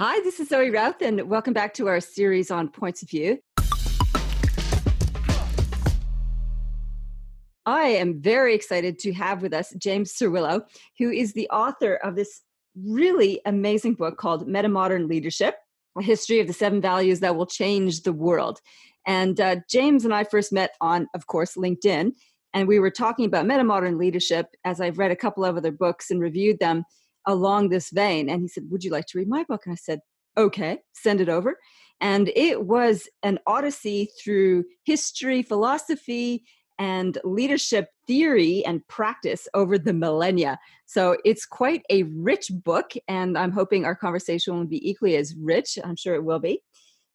Hi, this is Zoe Routh, and welcome back to our series on points of view. I am very excited to have with us James Surwillo, who is the author of this really amazing book called Metamodern Leadership, a history of the 7 values that will change the world. And James and I first met on, of course, LinkedIn, and we were talking about metamodern leadership as I've read a couple of other books and reviewed them along this vein. And he said, "Would you like to read my book?" And I said, "Okay, send it over." And it was an odyssey through history, philosophy, and leadership theory and practice over the millennia. So it's quite a rich book, and I'm hoping our conversation will be equally as rich. I'm sure it will be.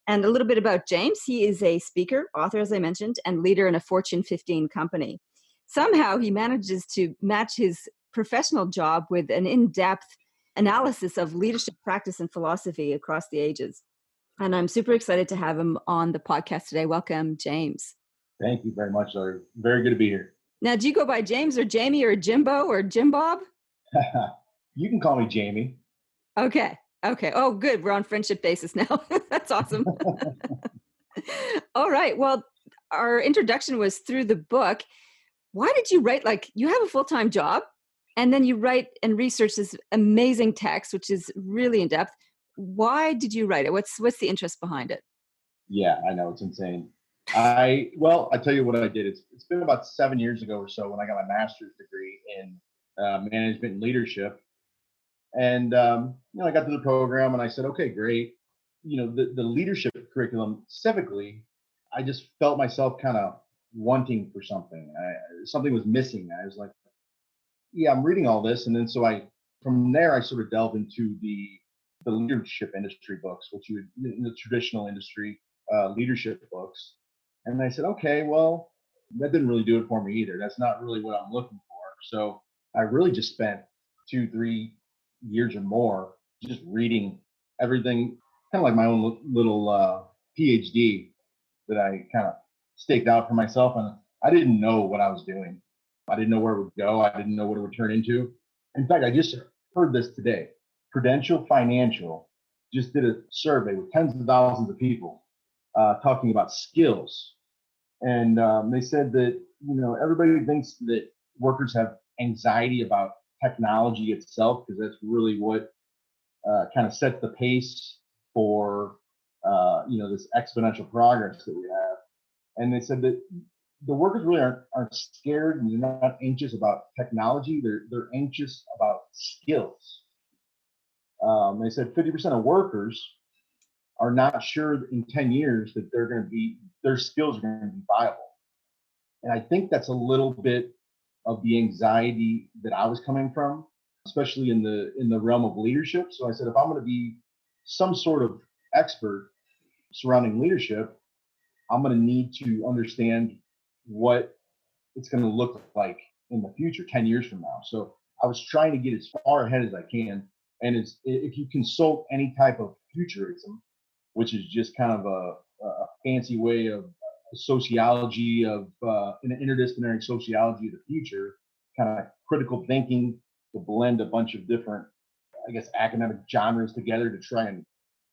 And a little bit about James. He is a speaker, author, as I mentioned, and leader in a Fortune 15 company. Somehow he manages to match his professional job with an in-depth analysis of leadership practice and philosophy across the ages. And I'm super excited to have him on the podcast today. Welcome, James. Thank you very much, Larry. Very good to be here. Now, do you go by James or Jamie or Jimbo or Jim Bob? You can call me Jamie. Okay. Oh, good. We're on friendship basis now. That's awesome. All right. Well, our introduction was through the book. Why did you write, you have a full-time job and then you write and research this amazing text, which is really in depth. Why did you write it? What's the interest behind it? Yeah, I know. It's insane. I tell you what I did. It's been about 7 years ago or so when I got my master's degree in management and leadership. And, I got to the program and I said, okay, great. The leadership curriculum specifically, I just felt myself kind of wanting for something. Something was missing. I was like, yeah, I'm reading all this. And then from there, I sort of delved into the leadership industry books, which in the traditional industry leadership books. And I said, okay, well, that didn't really do it for me either. That's not really what I'm looking for. So I really just spent 2-3 years or more just reading everything, kind of like my own little PhD that I kind of staked out for myself. And I didn't know what I was doing. I didn't know where it would go. I didn't know what it would turn into. In fact, I just heard this today. Prudential Financial just did a survey with tens of thousands of people talking about skills. And they said that, everybody thinks that workers have anxiety about technology itself, because that's really what kind of sets the pace for, this exponential progress that we have. And they said that the workers really aren't scared and they're not anxious about technology. They're anxious about skills. They said 50% of workers are not sure in 10 years that their skills are going to be viable. And I think that's a little bit of the anxiety that I was coming from, especially in the realm of leadership. So I said, if I'm going to be some sort of expert surrounding leadership, I'm going to need to understand what it's going to look like in the future, 10 years from now. So I was trying to get as far ahead as I can. And if you consult any type of futurism, which is just kind of a fancy way of sociology of an interdisciplinary sociology of the future, kind of critical thinking to blend a bunch of different, academic genres together to try and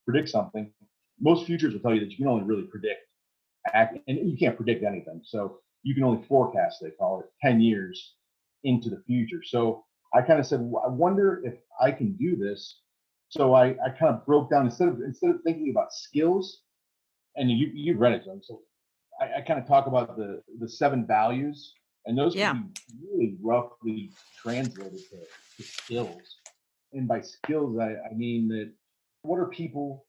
predict something. Most futurists will tell you that you can only really predict, and you can't predict anything. So you can only forecast, they call it, 10 years into the future. So I kind of said, I wonder if I can do this. So I kind of broke down, instead of thinking about skills, and you've read it, John. So I kind of talk about the 7 values, and those can be really roughly translated to skills. And by skills, I mean that what are people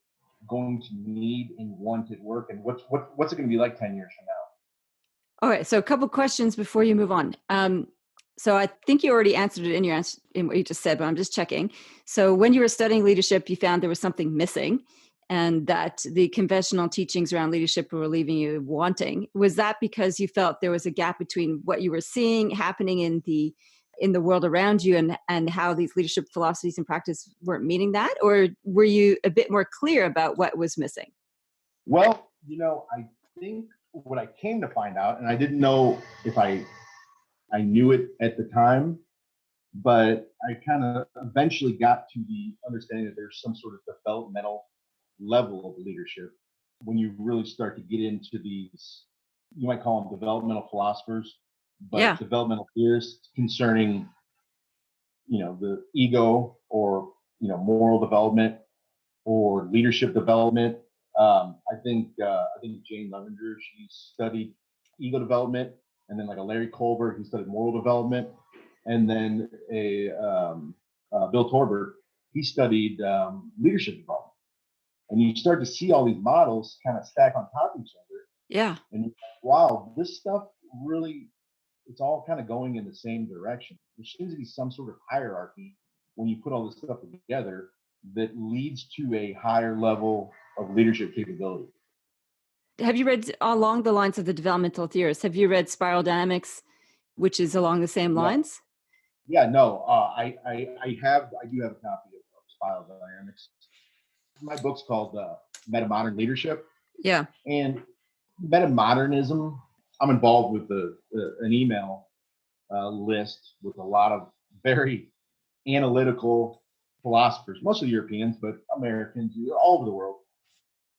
going to need and want at work, and what's it going to be like 10 years from now? All right. So a couple questions before you move on. So I think you already answered it in what you just said, but I'm just checking. So when you were studying leadership, you found there was something missing and that the conventional teachings around leadership were leaving you wanting. Was that because you felt there was a gap between what you were seeing happening in the world around you and how these leadership philosophies and practice weren't meeting that? Or were you a bit more clear about what was missing? Well, I think what I came to find out, and I didn't know if I knew it at the time, but I kind of eventually got to the understanding that there's some sort of developmental level of leadership when you really start to get into these, you might call them developmental philosophers, but Yeah. developmental theorists concerning, the ego, or, moral development or leadership development. I think Jane Levenger, she studied ego development, and then like a Larry Colbert, he studied moral development, and then Bill Torbert, he studied leadership development. And you start to see all these models kind of stack on top of each other, Yeah. and you're like, wow, this stuff really, it's all kind of going in the same direction. There seems to be some sort of hierarchy when you put all this stuff together that leads to a higher level of leadership capability. Have you read along the lines of the developmental theorists? Have you read Spiral Dynamics, which is along the same Yeah, lines? yeah, no, I do have a copy of Spiral Dynamics. My book's called Metamodern Leadership, Yeah. and metamodernism. I'm involved with an email list with a lot of very analytical philosophers, mostly Europeans, but Americans all over the world.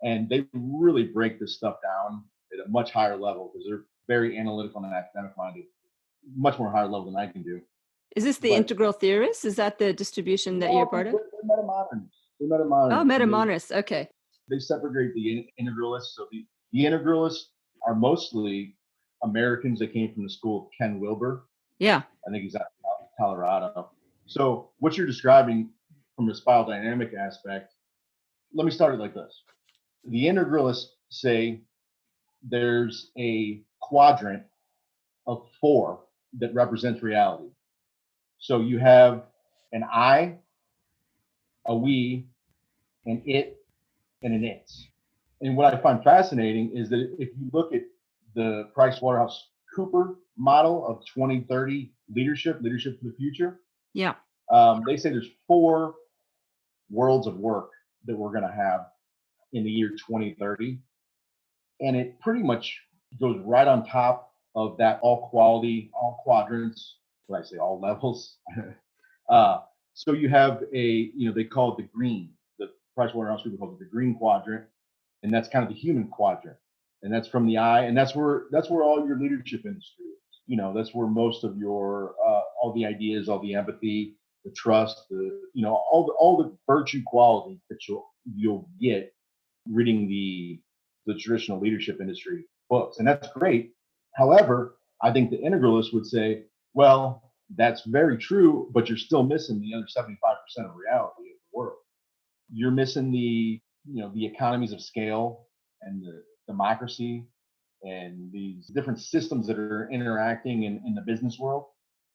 And they really break this stuff down at a much higher level because they're very analytical and academic minded, much more higher level than I can do. Is this the But integral theorists? Is that the distribution that you're no, part of? they're metamodernists. They're Oh, metamodernists. And metamodernists. Okay. they separate the integralists. So the integralists are mostly Americans that came from the school of Ken Wilber. Yeah. I think he's out of Colorado. So what you're describing from a spiral dynamic aspect, let me start it like this. The integralists say there's a quadrant of 4 that represents reality. So you have an I, a we, an it, and an it's. And what I find fascinating is that if you look at the PricewaterhouseCooper model of 2030 leadership for the future, Yeah. they say there's 4 worlds of work that we're going to have in the year 2030. And it pretty much goes right on top of that all quality, all quadrants, what I say, all levels. So you have they call it the green, the PricewaterhouseCoopers calls it the green quadrant, and that's kind of the human quadrant. And that's from the I, and that's where all your leadership industry is. That's where most of your all the ideas, all the empathy, the trust, all the virtue qualities that you'll get reading the traditional leadership industry books, and that's great. However, I think the integralists would say, well, that's very true, but you're still missing the other 75% of reality of the world. You're missing the economies of scale and the democracy and these different systems that are interacting in the business world.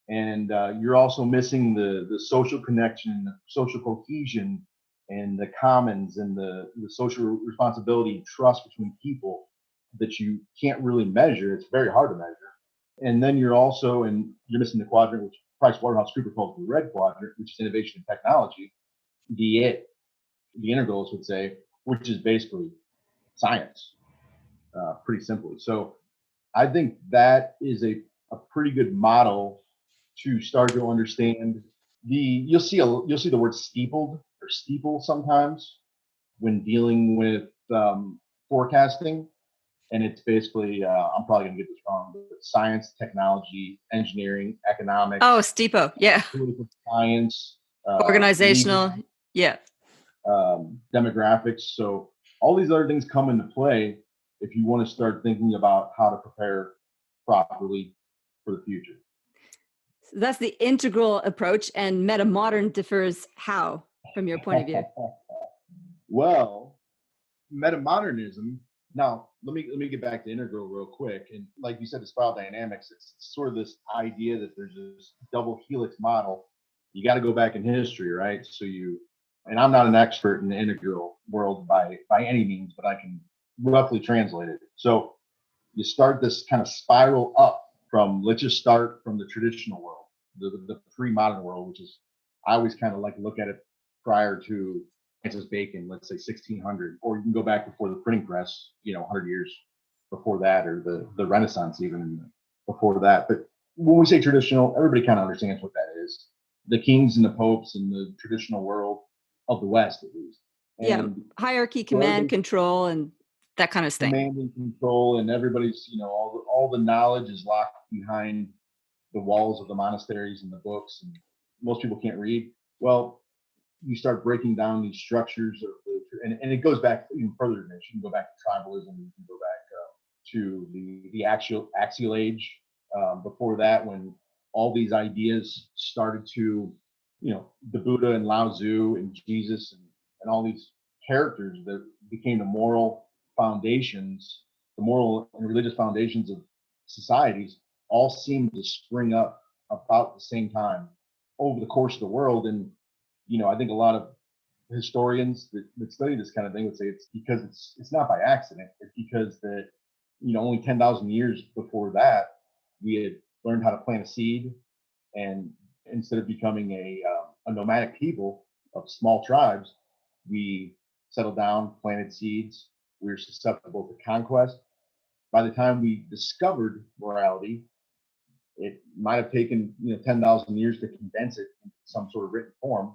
And you're also missing the social connection, the social cohesion, and the commons, and the social responsibility and trust between people that you can't really measure. It's very hard to measure. And then you're missing the quadrant, which PricewaterhouseCoopers calls the red quadrant, which is innovation and technology. The integrals would say, which is basically science, pretty simply. So I think that is a pretty good model to start to understand you'll see the word steepled or steeple sometimes when dealing with forecasting, and it's basically I'm probably going to get this wrong, but science, technology, engineering, economics. Oh, STEPO. Yeah. Political science, Organizational. legal, Yeah. demographics. So all these other things come into play if you want to start thinking about how to prepare properly for the future. So that's the integral approach, and metamodern differs how, from your point of view? Well, metamodernism. Now, let me get back to integral real quick. And like you said, the spiral dynamics, it's sort of this idea that there's this double helix model. You got to go back in history, right? And I'm not an expert in the integral world by any means, but I can roughly translate it. So you start this kind of spiral up let's just start from the traditional world, the pre-modern world, which is, I always kind of like to look at it prior to Francis Bacon, let's say 1600, or you can go back before the printing press, 100 years before that, or the Renaissance even before that. But when we say traditional, everybody kind of understands what that is. the kings and the popes and the traditional world of the West, at least. Yeah, And hierarchy, so command, everybody's control, and that kind of thing. command and control, and everybody's, all the knowledge is locked behind the walls of the monasteries and the books, and most people can't read. Well, you start breaking down these structures of and it goes back even further than this. You can go back to tribalism. You can go back to the axial age. Before that, when all these ideas started to, the Buddha and Lao Tzu and Jesus and all these characters that became the moral foundations, the moral and religious foundations of societies, all seem to spring up about the same time over the course of the world. And I think a lot of historians that study this kind of thing would say it's because it's not by accident. It's because that only 10,000 years before that we had learned how to plant a seed, and instead of becoming a nomadic people of small tribes, we settled down, planted seeds. We were susceptible to conquest. By the time we discovered morality, it might have taken 10,000 years to condense it into some sort of written form,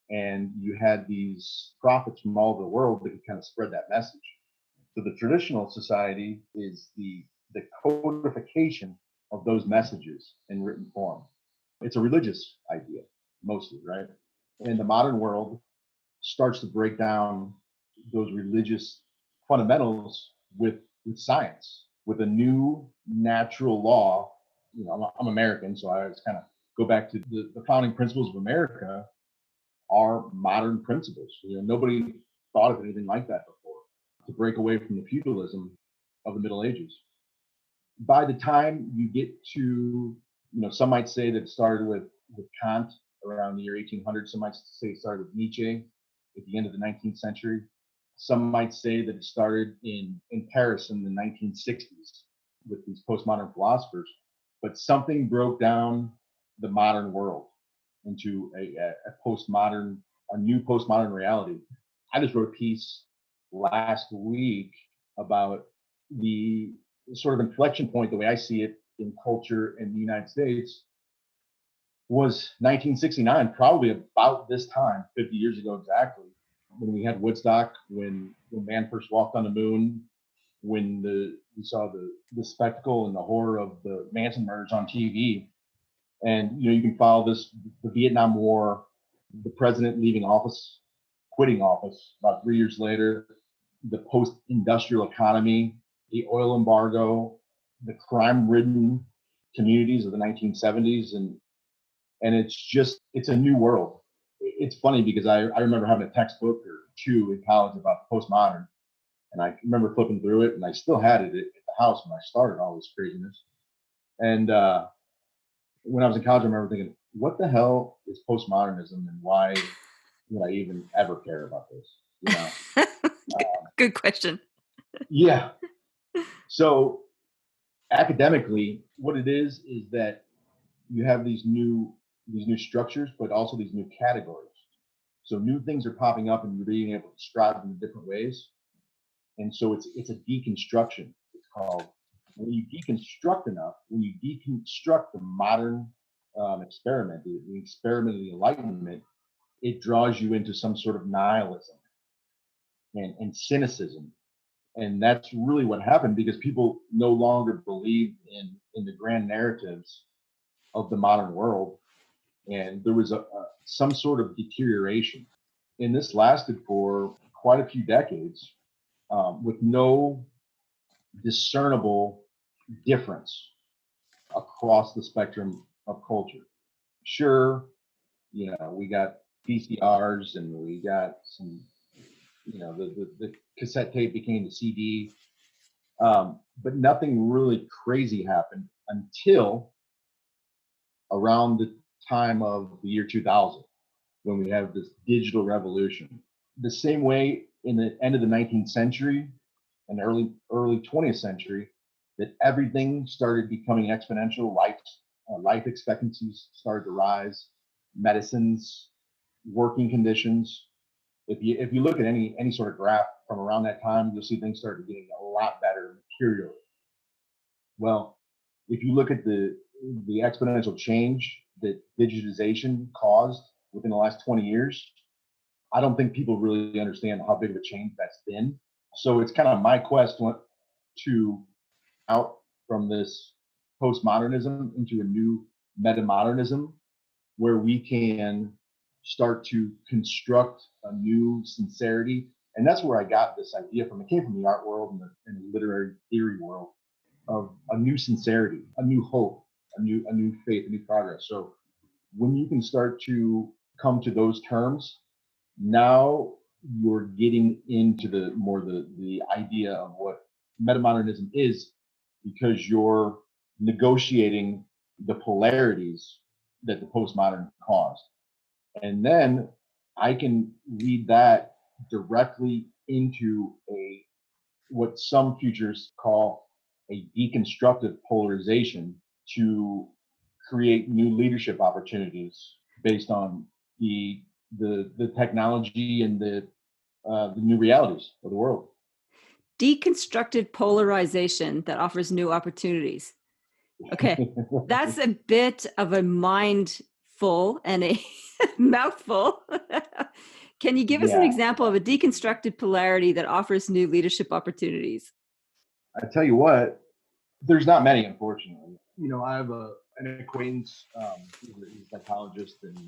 and you had these prophets from all over the world that could kind of spread that message. So the traditional society is the codification of those messages in written form. It's a religious idea, mostly, right? And the modern world starts to break down those religious fundamentals with science, with a new natural law. I'm American, so I always kind of go back to the founding principles of America are modern principles. Nobody thought of anything like that before, to break away from the feudalism of the Middle Ages. By the time you get to, some might say that it started with Kant around the year 1800. Some might say it started with Nietzsche at the end of the 19th century. Some might say that it started in Paris in the 1960s with these postmodern philosophers. But something broke down the modern world into a new postmodern reality. I just wrote a piece last week about the sort of inflection point, the way I see it in culture in the United States, was 1969, probably about this time, 50 years ago exactly, when we had Woodstock, when man first walked on the moon, when we saw the spectacle and the horror of the Manson murders on TV. And you can follow the Vietnam War, the president leaving office, quitting office about 3 years later, the post-industrial economy, the oil embargo, the crime-ridden communities of the 1970s, and it's a new world. It's funny because I remember having a textbook or two in college about postmodern, and I remember flipping through it, and I still had it at the house when I started all this craziness. And when I was in college, I remember thinking, what the hell is postmodernism, and why would I even ever care about this? Good question. Yeah. So academically, what it is that you have these new structures, but also these new categories. So new things are popping up, and you're being able to describe them in different ways. And so it's a deconstruction. It's called, when you deconstruct enough, when you deconstruct the modern experiment, the experiment of the Enlightenment, it draws you into some sort of nihilism and cynicism. And that's really what happened, because people no longer believed in the grand narratives of the modern world. And there was some sort of deterioration. And this lasted for quite a few decades with no discernible difference across the spectrum of culture. Sure, we got VCRs, and we got some, the cassette tape became the CD, but nothing really crazy happened until around the time of the year 2000, when we have this digital revolution. The same way in the end of the 19th century and early 20th century, that everything started becoming exponential. Life expectancies started to rise, medicines, working conditions. If you look at any sort of graph from around that time, you'll see things started getting a lot better materially. Well, if you look at the exponential change that digitization caused within the last 20 years, I don't think people really understand how big of a change that's been. So it's kind of my quest to out from this postmodernism into a new metamodernism where we can start to construct a new sincerity. And that's where I got this idea from. It came from the art world and the literary theory world of a new sincerity, a new hope, a new faith, a new progress. So when you can start to come to those terms, now you're getting into the idea of what metamodernism is, because you're negotiating the polarities that the postmodern caused. And then I can lead that directly into a what some futurists call a deconstructive polarization to create new leadership opportunities based on the technology and the new realities of the world. Deconstructed polarization that offers new opportunities. Okay, that's a bit of a mindful and a mouthful. Can you give us an Yeah, example of a deconstructed polarity that offers new leadership opportunities? I tell you what, there's not many, unfortunately. I have an acquaintance. He's a psychologist, and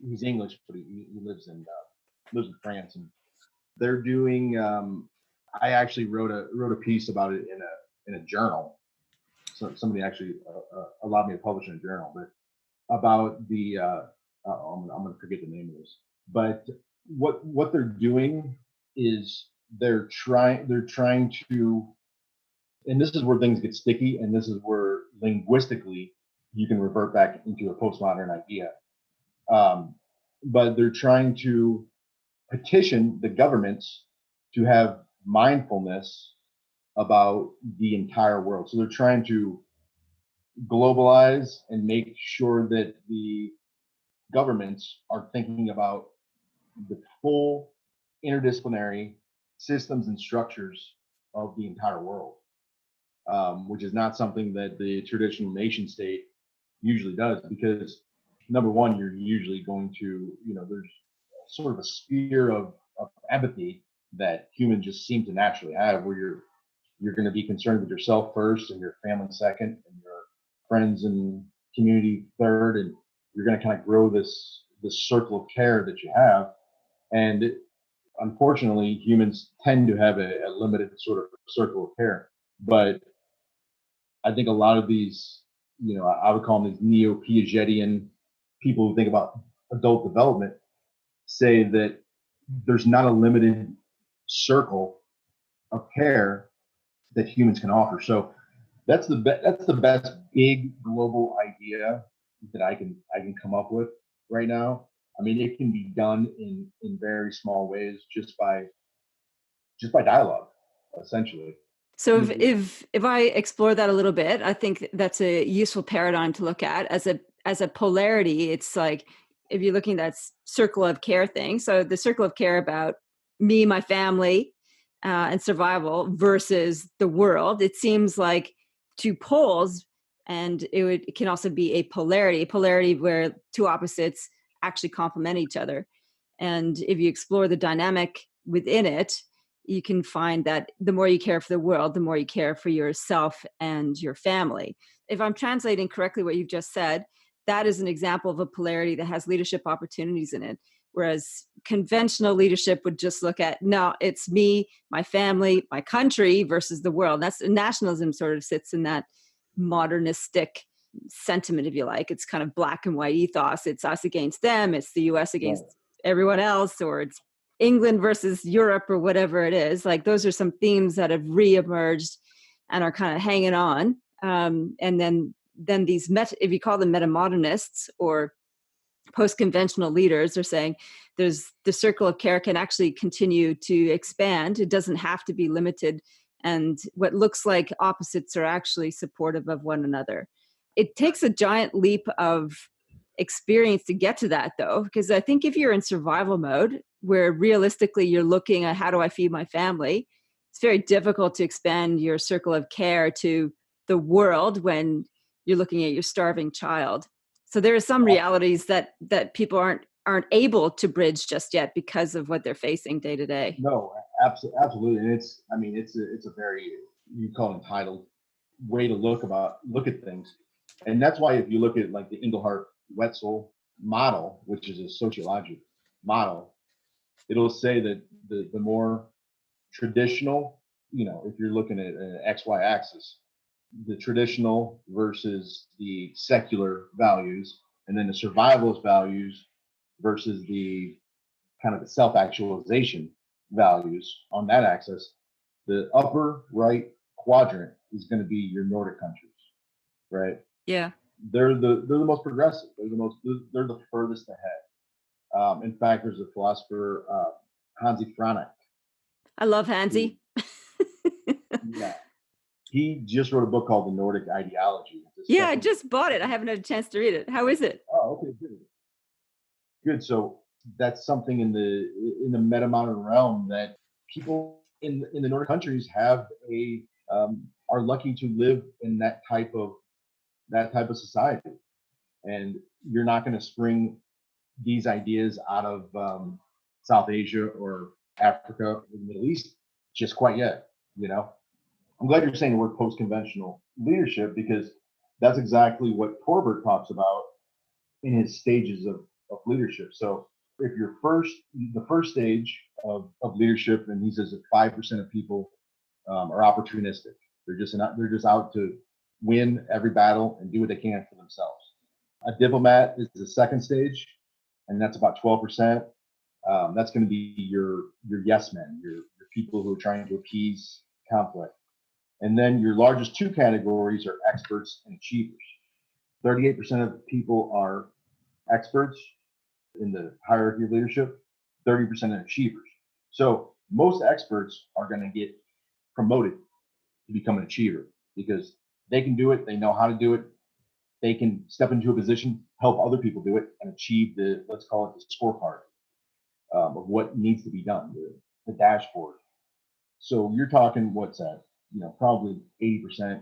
he's English, but he lives in France, and they're doing. I actually wrote a piece about it in a journal. So somebody actually allowed me to publish in a journal, but about the I'm going to forget the name of this. But what they're doing is they're trying to, and this is where things get sticky, and this is where linguistically you can revert back into a postmodern idea. But they're trying to petition the governments to have mindfulness about the entire world. So they're trying to globalize and make sure that the governments are thinking about the full interdisciplinary systems and structures of the entire world, which is not something that the traditional nation state usually does, because number one, you're usually going to, there's sort of a sphere of empathy that humans just seem to naturally have, where you're going to be concerned with yourself first and your family second and your friends and community third, and you're going to kind of grow this circle of care that you have. And unfortunately, humans tend to have a limited sort of circle of care. But I think a lot of these, I would call them these neo-Piagetian people who think about adult development, say that there's not a limited circle of care that humans can offer. So that's the best big global idea that I can come up with right now. I mean, it can be done in very small ways, just by dialogue, essentially. So if I explore that a little bit, I think that's a useful paradigm to look at as a polarity. It's like if you're looking at that circle of care thing. So the circle of care about me, my family, and survival versus the world. It seems like two poles, and it can also be a polarity where two opposites actually complement each other. And if you explore the dynamic within it, you can find that the more you care for the world, the more you care for yourself and your family. If I'm translating correctly what you've just said, that is an example of a polarity that has leadership opportunities in it. Whereas conventional leadership would just look at, no, it's me, my family, my country versus the world. That's nationalism sort of sits in that modernistic sentiment, if you like. It's kind of black and white ethos. It's us against them. It's the US against everyone else, or it's England versus Europe, or whatever it is. Like those are some themes that have reemerged and are kind of hanging on. And then these if you call them metamodernists or post-conventional leaders, are saying there's the circle of care can actually continue to expand. It doesn't have to be limited. And what looks like opposites are actually supportive of one another. It takes a giant leap of experience to get to that, though, because I think if you're in survival mode, where realistically you're looking at how do I feed my family, it's very difficult to expand your circle of care to the world when you're looking at your starving child. So there are some realities that people aren't able to bridge just yet because of what they're facing day to day. No, absolutely. And it's a very, you call it entitled way to look at things. And that's why if you look at like the Engelhart Wetzel model, which is a sociologic model, it'll say that the more traditional, if you're looking at an XY axis, the traditional versus the secular values, and then the survivalist values versus the kind of the self-actualization values on that axis, the upper right quadrant is going to be your Nordic countries, right? Yeah. They're the most progressive. They're the furthest ahead. In fact, there's a philosopher, Hansi Frank. I love Hansi. Yeah, he just wrote a book called The Nordic Ideology. Yeah, I just bought it. I haven't had a chance to read it. How is it? Oh, okay, good. Good. So that's something in the metamodern realm that people in the Nordic countries have are lucky to live in that type of society, and you're not going to spring these ideas out of South Asia or Africa or the Middle East just quite yet. I'm glad you're saying the word post-conventional leadership, because that's exactly what Torbert talks about in his stages of leadership. So if the first stage of leadership, and he says that 5% of people are opportunistic. They're just out to win every battle and do what they can for themselves. A diplomat is the second stage, and that's about 12%. That's going to be your yes men, your people who are trying to appease conflict. And then your largest two categories are experts and achievers. 38% of people are experts in the hierarchy of leadership, 30% are achievers. So most experts are going to get promoted to become an achiever because they can do it, they know how to do it, they can step into a position, help other people do it, and achieve let's call it the scorecard of what needs to be done, the dashboard. So you're talking, what's that? Probably 80%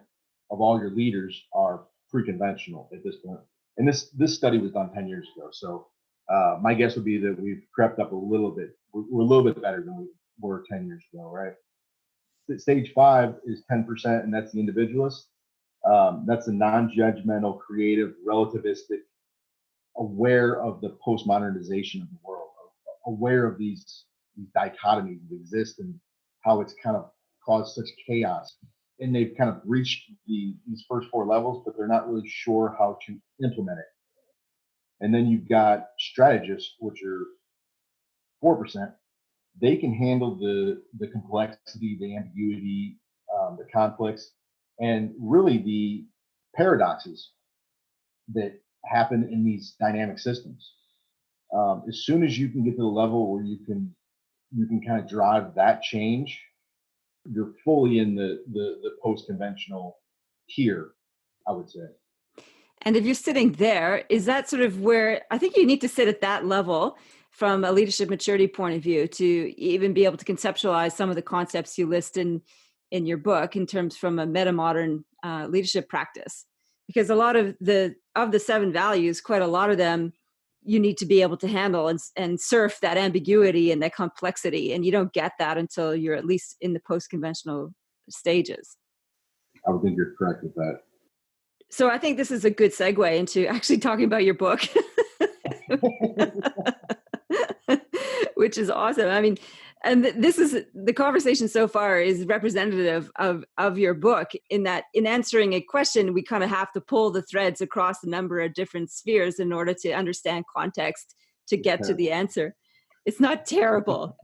of all your leaders are pre-conventional at this point. And this study was done 10 years ago. So my guess would be that we've crept up a little bit. We're a little bit better than we were 10 years ago, right? Stage 5 is 10%, and that's the individualist. That's the non-judgmental, creative, relativistic, aware of the post-modernization of the world, aware of these dichotomies that exist and how it's kind of caused such chaos. And they've kind of reached these first 4 levels, but they're not really sure how to implement it. And then you've got strategists, which are 4%. They can handle the complexity, the ambiguity, the conflicts, and really the paradoxes that happen in these dynamic systems. As soon as you can get to the level where you can kind of drive that change, you're fully in the post-conventional tier, I would say. And if you're sitting there, is that sort of where I think you need to sit at that level from a leadership maturity point of view to even be able to conceptualize some of the concepts you list in your book in terms from a metamodern leadership practice? Because a lot of the 7 values, quite a lot of them, you need to be able to handle and surf that ambiguity and that complexity. And you don't get that until you're at least in the post-conventional stages. I would think you're correct with that. So I think this is a good segue into actually talking about your book, which is awesome. I mean, and this is the conversation so far is representative of your book in that in answering a question, we kind of have to pull the threads across a number of different spheres in order to understand context to get to the answer. It's not terrible.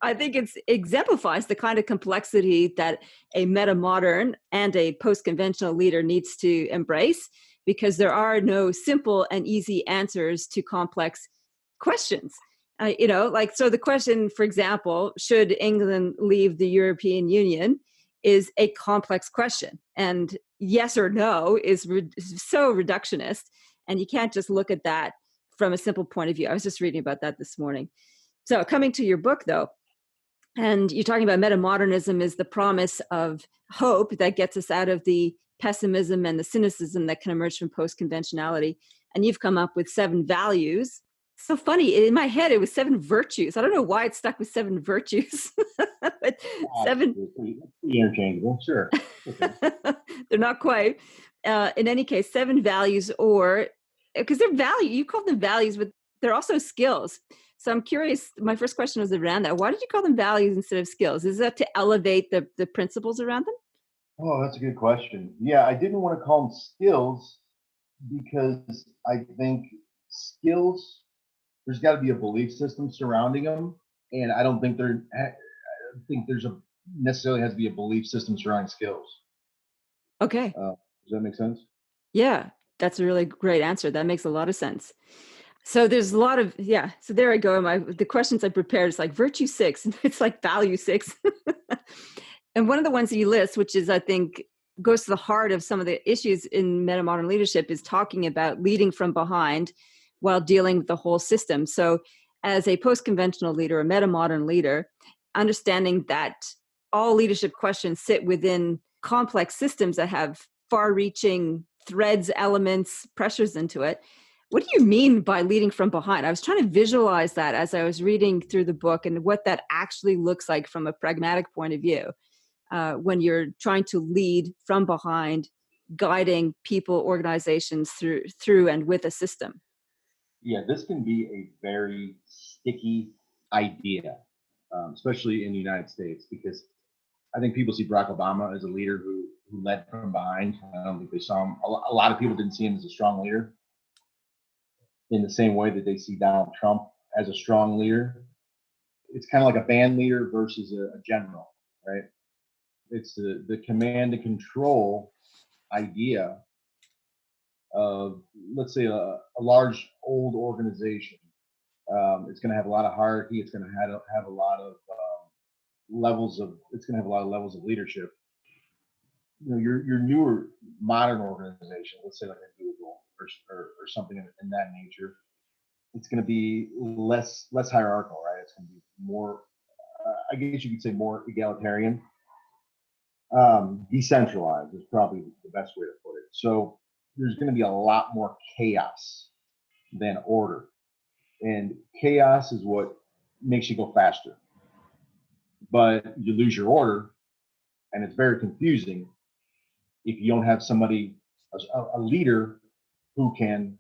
I think it exemplifies the kind of complexity that a metamodern and a post-conventional leader needs to embrace, because there are no simple and easy answers to complex questions. So the question, for example, should England leave the European Union, is a complex question. And yes or no is so reductionist. And you can't just look at that from a simple point of view. I was just reading about that this morning. So coming to your book, though, and you're talking about metamodernism is the promise of hope that gets us out of the pessimism and the cynicism that can emerge from post-conventionality. And you've come up with 7 values. So funny, in my head, it was 7 virtues. I don't know why it stuck with 7 virtues, but 7. Pretty interchangeable, sure. Okay. They're not quite. In any case, 7 values, or because they're value, you call them values, but they're also skills. So I'm curious, my first question was around that. Why did you call them values instead of skills? Is that to elevate the principles around them? Oh, that's a good question. Yeah, I didn't want to call them skills because I think skills, there's got to be a belief system surrounding them, and I don't think I think there's a necessarily has to be a belief system surrounding skills. Okay. Does that make sense? Yeah, that's a really great answer. That makes a lot of sense. So there's a lot of, yeah. So there I go. The questions I prepared is like virtue 6, and it's like value 6. And one of the ones that you list, which is, I think, goes to the heart of some of the issues in metamodern leadership, is talking about leading from behind while dealing with the whole system. So as a post-conventional leader, a metamodern leader, understanding that all leadership questions sit within complex systems that have far-reaching threads, elements, pressures into it. What do you mean by leading from behind? I was trying to visualize that as I was reading through the book and what that actually looks like from a pragmatic point of view, when you're trying to lead from behind, guiding people, organizations through and with a system. Yeah, this can be a very sticky idea, especially in the United States, because I think people see Barack Obama as a leader who led from behind. I don't think they saw him. A lot of people didn't see him as a strong leader in the same way that they see Donald Trump as a strong leader. It's kind of like a band leader versus a general, right? It's the command and control idea of, let's say, a large old organization. It's going to have a lot of hierarchy. It's going to have a lot of levels of. It's going to have a lot of levels of leadership. You know, your newer modern organization, let's say like a Google or something in that nature, it's going to be less hierarchical, right? It's going to be more, I guess you could say, more egalitarian. Decentralized is probably the best way to put it. So there's going to be a lot more chaos than order, and chaos is what makes you go faster. But you lose your order, and it's very confusing if you don't have somebody, a leader, who can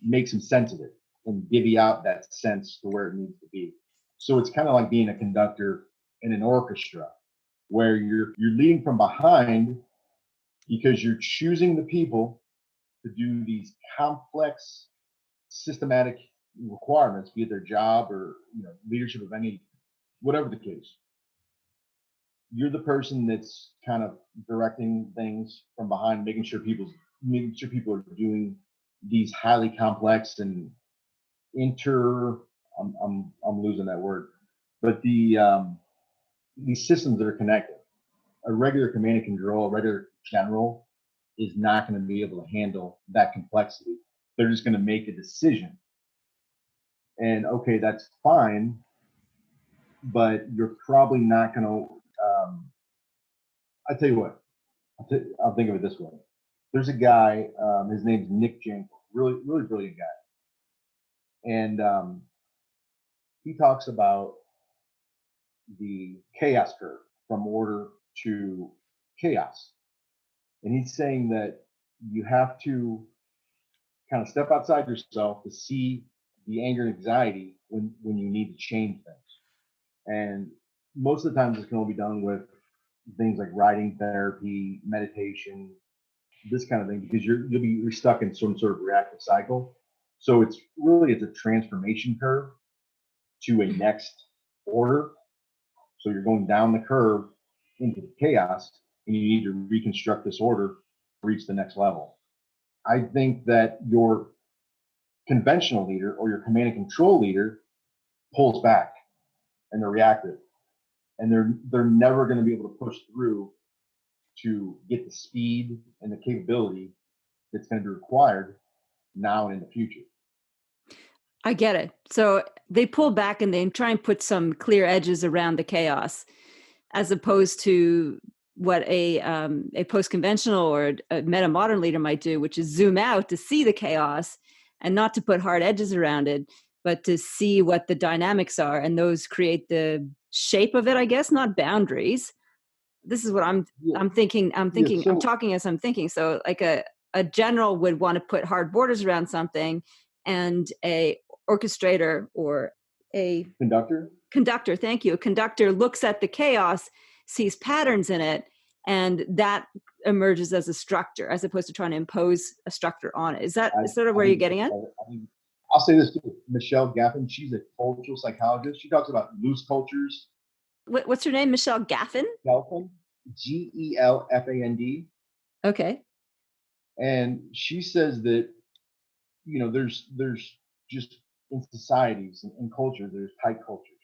make some sense of it and divvy out that sense to where it needs to be. So it's kind of like being a conductor in an orchestra, where you're leading from behind because you're choosing the people to do these complex systematic requirements, be it their job or leadership of any, whatever the case. You're the person that's kind of directing things from behind, making sure people are doing these highly complex and I'm losing that word, but these systems that are connected. A regular command and control, a regular general is not going to be able to handle that complexity. They're just going to make a decision. And okay, that's fine, but you're probably not going to. I tell you what, I'll think of it this way. There's a guy, his name's Nick Jankel, really, really brilliant guy. And he talks about the chaos curve from order to chaos. And he's saying that you have to kind of step outside yourself to see the anger and anxiety when you need to change things. And most of the times, this can only be done with things like writing therapy, meditation, this kind of thing, because you're stuck in some sort of reactive cycle. So it's a transformation curve to a next order. So you're going down the curve into the chaos, and you need to reconstruct this order to reach the next level. I think that your conventional leader or your command and control leader pulls back, and they're reactive, and they're never going to be able to push through to get the speed and the capability that's going to be required now and in the future. I get it. So they pull back and they try and put some clear edges around the chaos, as opposed to what a post-conventional or a metamodern leader might do, which is zoom out to see the chaos and not to put hard edges around it, but to see what the dynamics are, and those create the shape of it, I guess, not boundaries. This is what Yeah, I'm thinking. yeah. I'm So talking as I'm thinking. So like a general would want to put hard borders around something, and a orchestrator or a conductor. conductor, thank you, a conductor looks at the chaos, sees patterns in it, and that emerges as a structure as opposed to trying to impose a structure on it. Is that sort of I where you're think getting at? I think I'll say this too. Michelle Gaffin, she's a cultural psychologist. She talks about loose cultures. What's her name? Michelle Gaffin? Gelfand, Gelfand, Okay. and she says that there's just in societies and cultures there's tight cultures,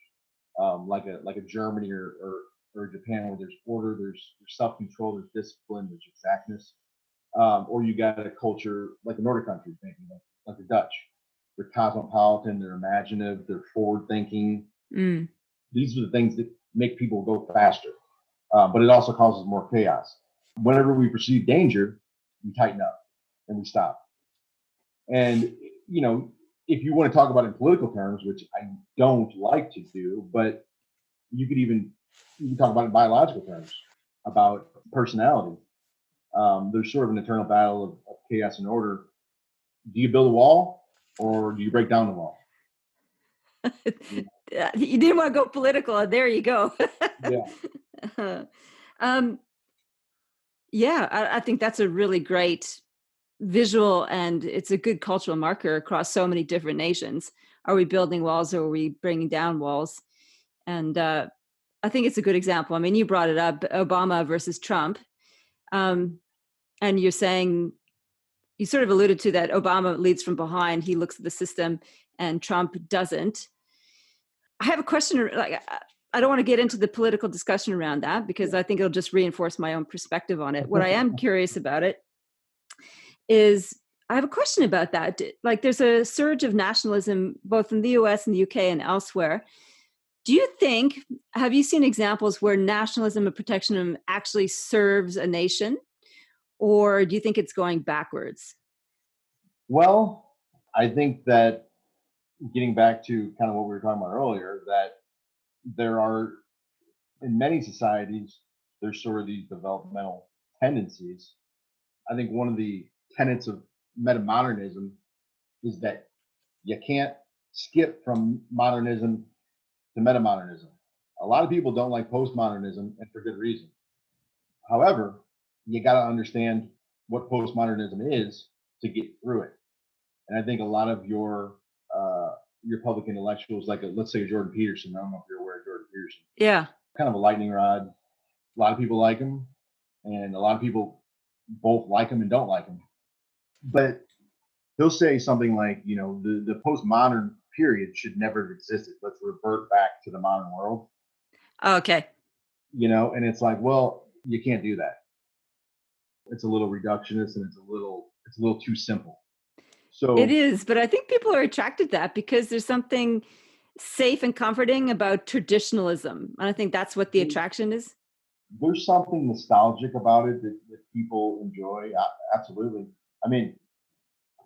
like a Germany or Japan where there's order, there's self control, there's discipline, there's exactness, or you got a culture like the Nordic countries, maybe like the Dutch. They're cosmopolitan, they're imaginative, they're forward thinking. Mm. These are the things that make people go faster, but it also causes more chaos. Whenever we perceive danger, we tighten up and we stop. And you know, if you want to talk about it in political terms, which I don't like to do, but you can talk about it in biological terms about personality. There's sort of an eternal battle of chaos and order. Do you build a wall or do you break down the wall? You didn't want to go political. There you go. Yeah. um, yeah, I think that's a really great visual, and it's a good cultural marker across so many different nations. Are we building walls or are we bringing down walls? And I think it's a good example. I mean, you brought it up, Obama versus Trump. And you're saying, you sort of alluded to that Obama leads from behind. He looks at the system and Trump doesn't. I have a question. Like, I don't want to get into the political discussion around that because I think it'll just reinforce my own perspective on it. What I am curious about it is, I have a question about that. Like, there's a surge of nationalism both in the US and the UK and elsewhere. Do you think, have you seen examples where nationalism and protectionism actually serves a nation? Or do you think it's going backwards? Well, I think that getting back to kind of what we were talking about earlier, that there are in many societies, there's sort of these developmental tendencies. I think one of the tenets of metamodernism is that you can't skip from modernism to metamodernism. A lot of people don't like postmodernism, and for good reason. However, you got to understand what postmodernism is to get through it. And I think a lot of your public intellectuals, like let's say Jordan Peterson. I don't know if you're aware of Jordan Peterson. Yeah. Kind of a lightning rod. A lot of people like him, and a lot of people both like him and don't like him. But he'll say something like, the postmodern period should never have existed. Let's revert back to the modern world. Okay. And it's like, well, you can't do that. It's a little reductionist and it's a little too simple. It So is, but I think people are attracted to that because there's something safe and comforting about traditionalism. And I think that's what the attraction is. there's something nostalgic about it that people enjoy. Absolutely. I mean,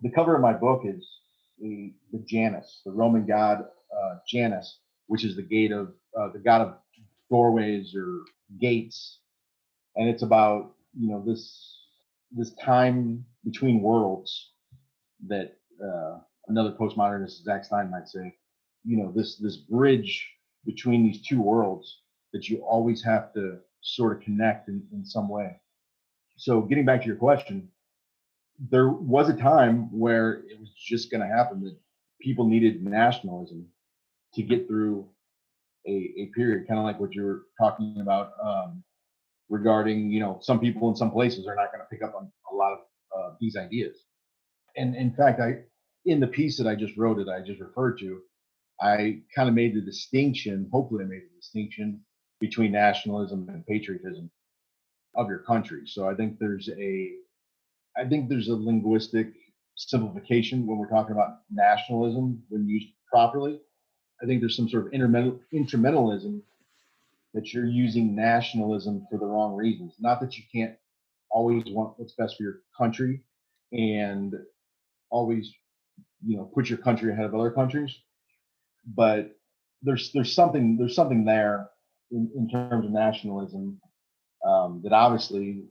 the cover of my book is the Janus, the Roman god Janus, which is the god of doorways or gates, and it's about this time between worlds that another postmodernist, Zach Stein, might say, this bridge between these two worlds that you always have to sort of connect in some way. So getting back to your question, there was a time where it was just going to happen that people needed nationalism to get through a period, kind of like what you were talking about regarding, some people in some places are not going to pick up on a lot of these ideas. And in fact, in the piece that I just wrote, that I just referred to, I kind of made the distinction, hopefully I made the distinction between nationalism and patriotism of your country. So I think there's a linguistic simplification when we're talking about nationalism when used properly. I think there's some sort of instrumentalism that you're using nationalism for the wrong reasons. Not that you can't always want what's best for your country and always, put your country ahead of other countries, but there's something there in terms of nationalism, that obviously,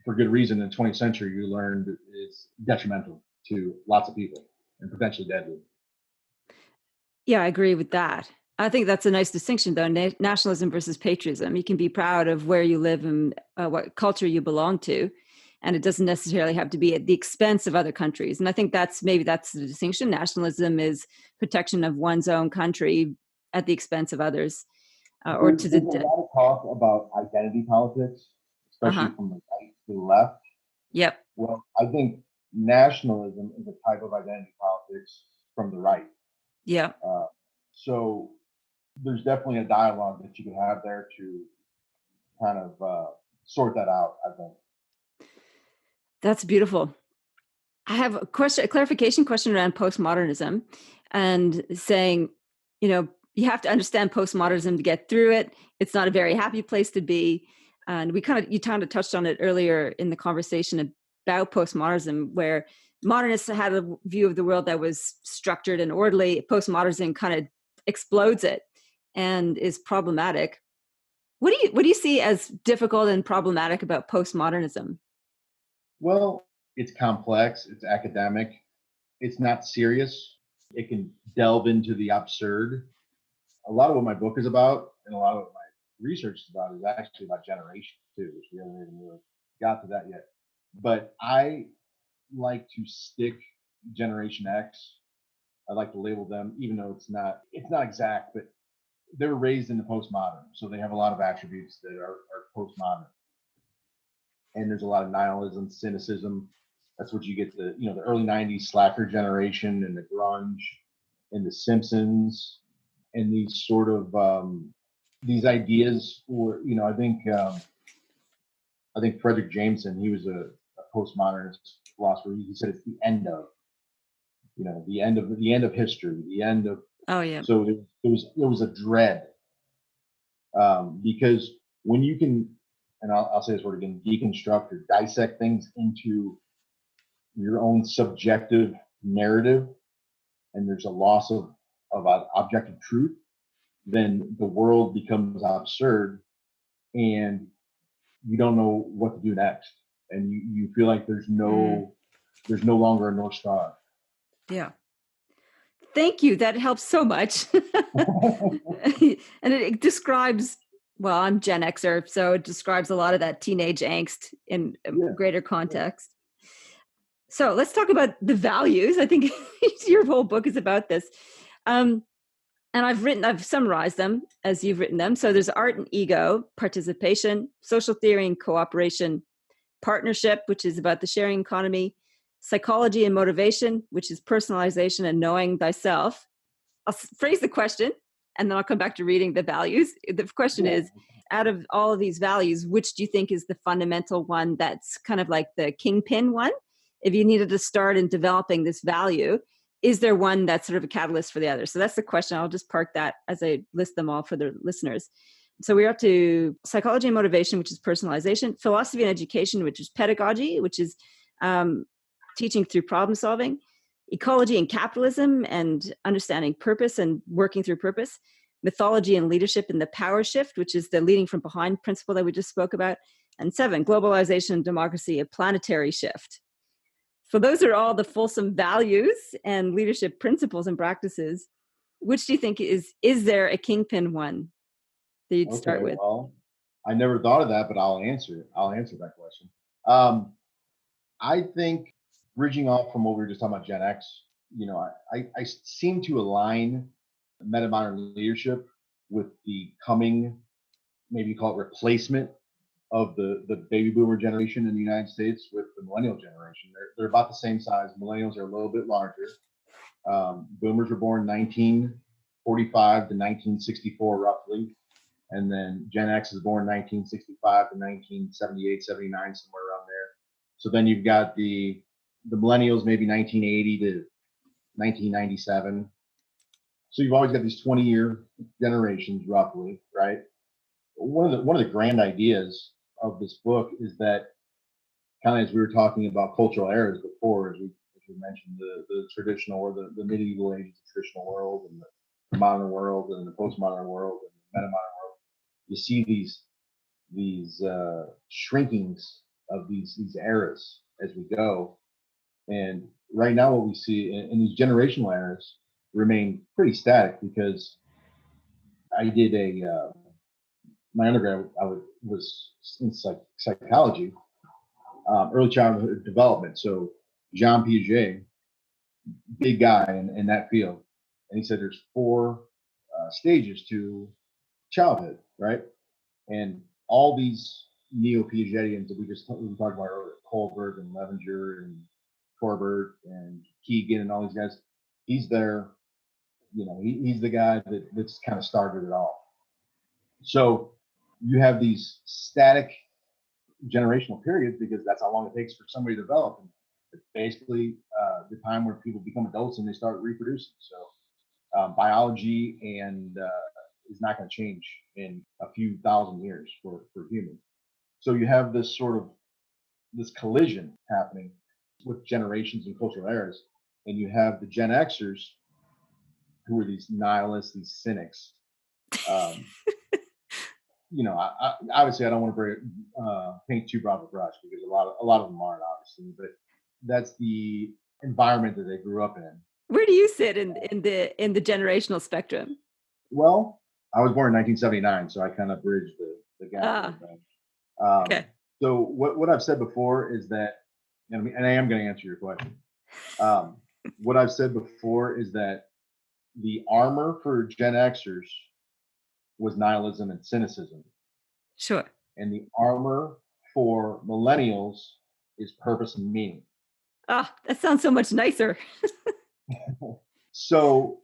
for good reason, in the 20th century you learned is detrimental to lots of people and potentially deadly. Yeah, I agree with that. I think that's a nice distinction, though, nationalism versus patriotism. You can be proud of where you live and what culture you belong to, and it doesn't necessarily have to be at the expense of other countries. And I think maybe that's the distinction. Nationalism is protection of one's own country at the expense of others, or to There's a lot of talk about identity politics, uh-huh. especially from the right to the left. Yep. Well, I think nationalism is a type of identity politics from the right. Yeah. So there's definitely a dialogue that you can have there to kind of sort that out, I think. That's beautiful. I have a clarification question around postmodernism and saying, you have to understand postmodernism to get through it. It's not a very happy place to be. And you kind of touched on it earlier in the conversation about postmodernism, where modernists had a view of the world that was structured and orderly. Postmodernism kind of explodes it and is problematic. What do you see as difficult and problematic about postmodernism? Well, it's complex, it's academic, it's not serious. It can delve into the absurd. A lot of what my book is about and a lot of what my research is about is actually about generation too, which we haven't even really got to that yet. But I like to stick Generation X. I like to label them, even though it's not exact, but they were raised in the postmodern. So they have a lot of attributes that are postmodern. And there's a lot of nihilism, cynicism. That's what you get the early 90s slacker generation and the grunge and the Simpsons and these sort of these ideas were, I think Frederick Jameson, he was a postmodernist philosopher. He said it's the end of, the end of history, the end of. Oh, yeah. So there was a dread, because when you can, and I'll say this word again, deconstruct or dissect things into your own subjective narrative, and there's a loss of objective truth, then the world becomes absurd, and you don't know what to do next, and you feel like there's no longer a North Star. Yeah. Thank you. That helps so much. And it describes, well, I'm Gen Xer, so it describes a lot of that teenage angst in a greater context. So let's talk about the values. I think your whole book is about this. And I've summarized them as you've written them. So there's art and ego, participation, social theory and cooperation, partnership, which is about the sharing economy, psychology and motivation, which is personalization and knowing thyself. I'll phrase the question and then I'll come back to reading the values. The question is, out of all of these values, which do you think is the fundamental one that's kind of like the kingpin one? If you needed to start in developing this value, is there one that's sort of a catalyst for the other? So that's the question. I'll just park that as I list them all for the listeners. So we're up to psychology and motivation, which is personalization, philosophy and education, which is pedagogy, which is teaching through problem solving, ecology and capitalism and understanding purpose and working through purpose, mythology and leadership in the power shift, which is the leading from behind principle that we just spoke about, and 7, globalization and democracy, a planetary shift. So those are all the fulsome values and leadership principles and practices. Which do you think is there a kingpin one that you'd start with? Well, I never thought of that, but I'll answer that question. I think, bridging off from what we were just talking about Gen X, I seem to align metamodern leadership with the coming, maybe you call it replacement of the baby boomer generation in the United States with the millennial generation. They're about the same size. Millennials are a little bit larger. Boomers were born 1945 to 1964 roughly. And then Gen X is born 1965 to 1978, 79, somewhere around there. So then you've got the millennials, maybe 1980 to 1997. So you've always got these 20-year generations roughly, right? one of the grand ideas of this book is that, kind of as we were talking about cultural eras before, as we mentioned, the traditional or the medieval age, the traditional world, and the modern world, and the postmodern world, and the metamodern world. You see these shrinkings of these eras as we go. And right now, what we see in these generational eras remain pretty static, because I did my undergrad. Was in psychology, early childhood development. So Jean Piaget, big guy in that field, and he said there's four stages to childhood, right? And all these neo-Piagetians that we talked about earlier, Kohlberg and Levenger and Corbett and Keegan and all these guys, he's there. He's the guy that's kind of started it all. So you have these static generational periods, because that's how long it takes for somebody to develop. And it's basically the time where people become adults and they start reproducing. So biology and is not going to change in a few thousand years for humans. So you have this collision happening with generations and cultural eras, and you have the Gen Xers, who are these nihilists, these cynics. Obviously, I don't want to paint too broad a brush, because a lot of them aren't, obviously, but that's the environment that they grew up in. Where do you sit in the generational spectrum? Well, I was born in 1979, so I kind of bridged the gap. Okay. So what I've said before is that, and I am going to answer your question. What I've said before is that the armor for Gen Xers was nihilism and cynicism. Sure. And the armor for millennials is purpose and meaning. That sounds so much nicer. So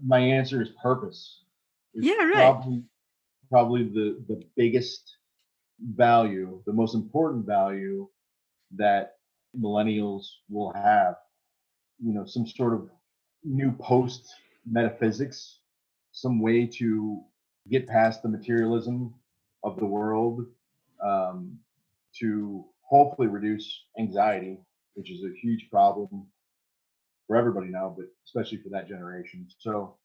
my answer is purpose. Yeah, right. Probably the biggest value, the most important value that millennials will have. Some sort of new post metaphysics, some way to get past the materialism of the world, to hopefully reduce anxiety, which is a huge problem for everybody now, but especially for that generation. So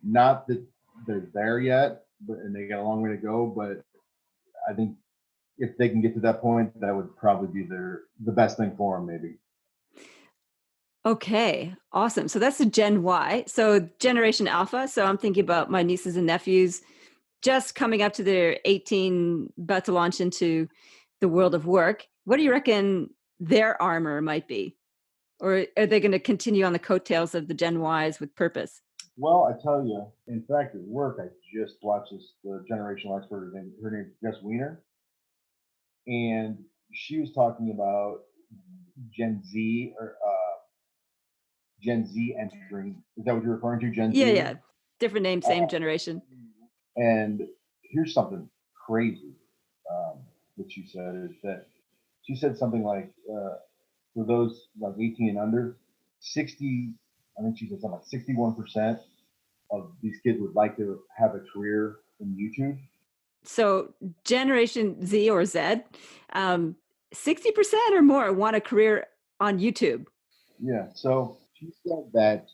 not that they're there yet, and they got a long way to go, but I think if they can get to that point, that would probably be the best thing for them, maybe. Okay, awesome. So that's the Gen Y. So Generation Alpha. So I'm thinking about my nieces and nephews just coming up to their 18, about to launch into the world of work. What do you reckon their armor might be? Or are they going to continue on the coattails of the Gen Ys with purpose? Well, I tell you, in fact, at work, I just watched the generational expert. Her name is Jess Wiener. And she was talking about Gen Z entering. Is that what you're referring to? Gen Z? Yeah. Different name, same generation. And here's something crazy that she said, is that she said something like, for those like 18 and under, I think she said something like 61% of these kids would like to have a career in YouTube. So Generation Z or Z, 60% or more want a career on YouTube. Yeah. So she said that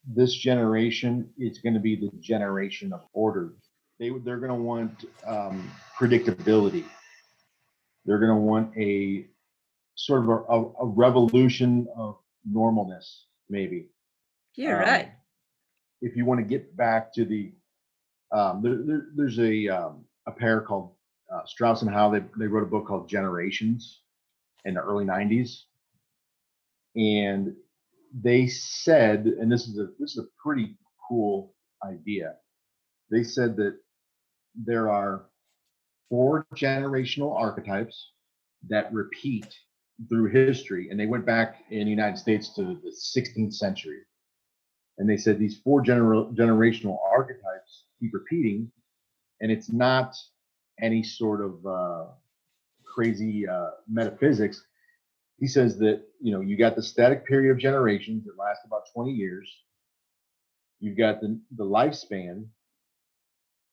this generation is going to be the generation of order. They're going to want predictability. They're going to want a sort of a revolution of normalness, maybe. You're right. If you want to get back to the, there's a pair called Strauss and Howe. They wrote a book called Generations in the early 90s. And they said, and this is a pretty cool idea. They said that there are 4 generational archetypes that repeat through history, and they went back in the United States to the 16th century. And they said these 4 generational archetypes keep repeating, and it's not any sort of crazy metaphysics. He says that, you got the static period of generations that last about 20 years. You've got the lifespan,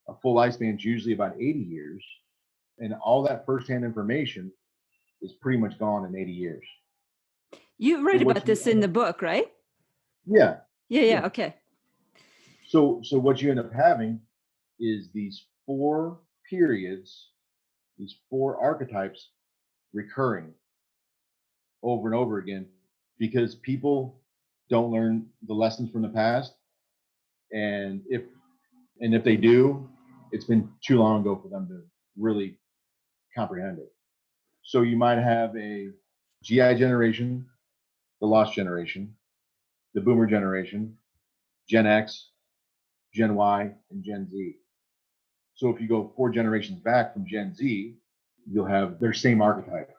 A full lifespan is usually about 80 years, and all that firsthand information is pretty much gone in 80 years. You So write what about you this in the book, right? yeah, Yeah, yeah. okay. So what you end up having is these four periods, these four archetypes recurring over and over again because people don't learn the lessons from the past, and if they do, it's been too long ago for them to really comprehend it. So you might have a GI generation, the lost generation, the boomer generation, Gen X, Gen Y, and Gen Z. So if you go four generations back from Gen Z, you'll have their same archetype.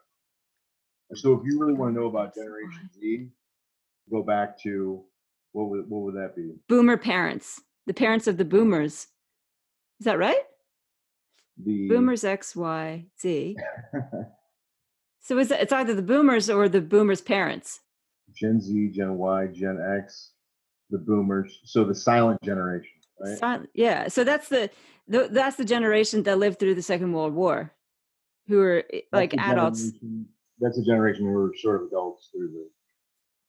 So if you really want to know about Generation Z, go back to what would that be? Boomer parents, the parents of the boomers. Is that right? The Boomers X, Y, Z. So it's either the boomers or the boomers' parents. Gen Z, Gen Y, Gen X, the boomers. So the silent generation, right? Yeah. So that's that's the generation that lived through the Second World War, who are That's like the adults generation. That's a generation who were sort of adults through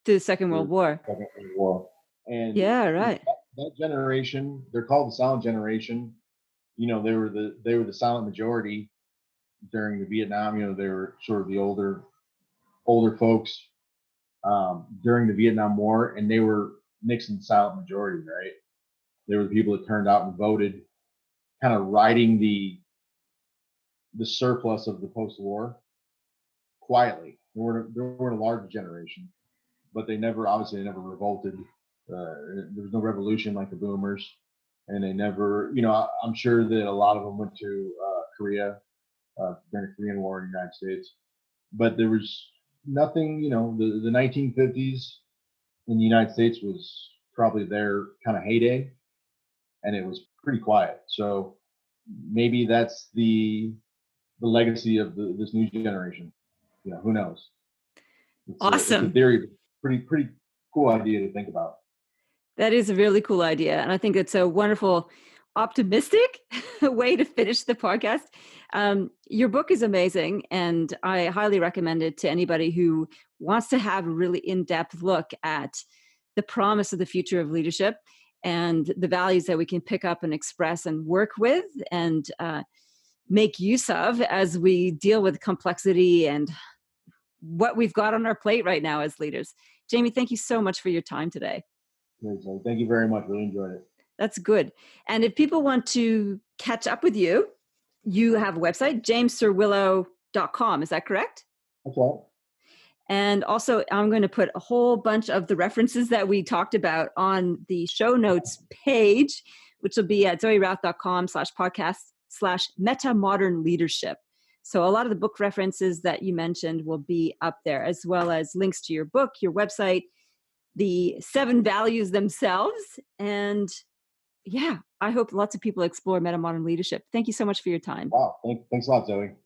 through the Second the World War. Second World War, and Yeah, right. that generation, they're called the silent generation. They were the silent majority during the Vietnam. They were sort of the older folks during the Vietnam War, and they were Nixon's silent majority, right? They were the people that turned out and voted, kind of riding the surplus of the post-war quietly. They weren't a large generation, but they never revolted. There was no revolution like the boomers, and they never. I'm sure that a lot of them went to Korea during the Korean War in the United States, but there was nothing. The 1950s in the United States was probably their kind of heyday, and it was pretty quiet. So maybe that's the legacy of this new generation. Who knows? It's a Awesome. theory, pretty cool idea to think about. That is a really cool idea. And I think it's a wonderful, optimistic way to finish the podcast. Your book is amazing, and I highly recommend it to anybody who wants to have a really in-depth look at the promise of the future of leadership and the values that we can pick up and express and work with and make use of as we deal with complexity and what we've got on our plate right now as leaders. Jamie, thank you so much for your time today. So thank you very much. Really enjoyed it. That's good. And if people want to catch up with you, you have a website, jamesurwillo.com. Is that correct? That's all. And also, I'm going to put a whole bunch of the references that we talked about on the show notes page, which will be at zoerouth.com/podcast/metamodern leadership. So a lot of the book references that you mentioned will be up there, as well as links to your book, your website, the 7 values themselves. And yeah, I hope lots of people explore metamodern leadership. Thank you so much for your time. Wow. Thanks a lot, Zoe.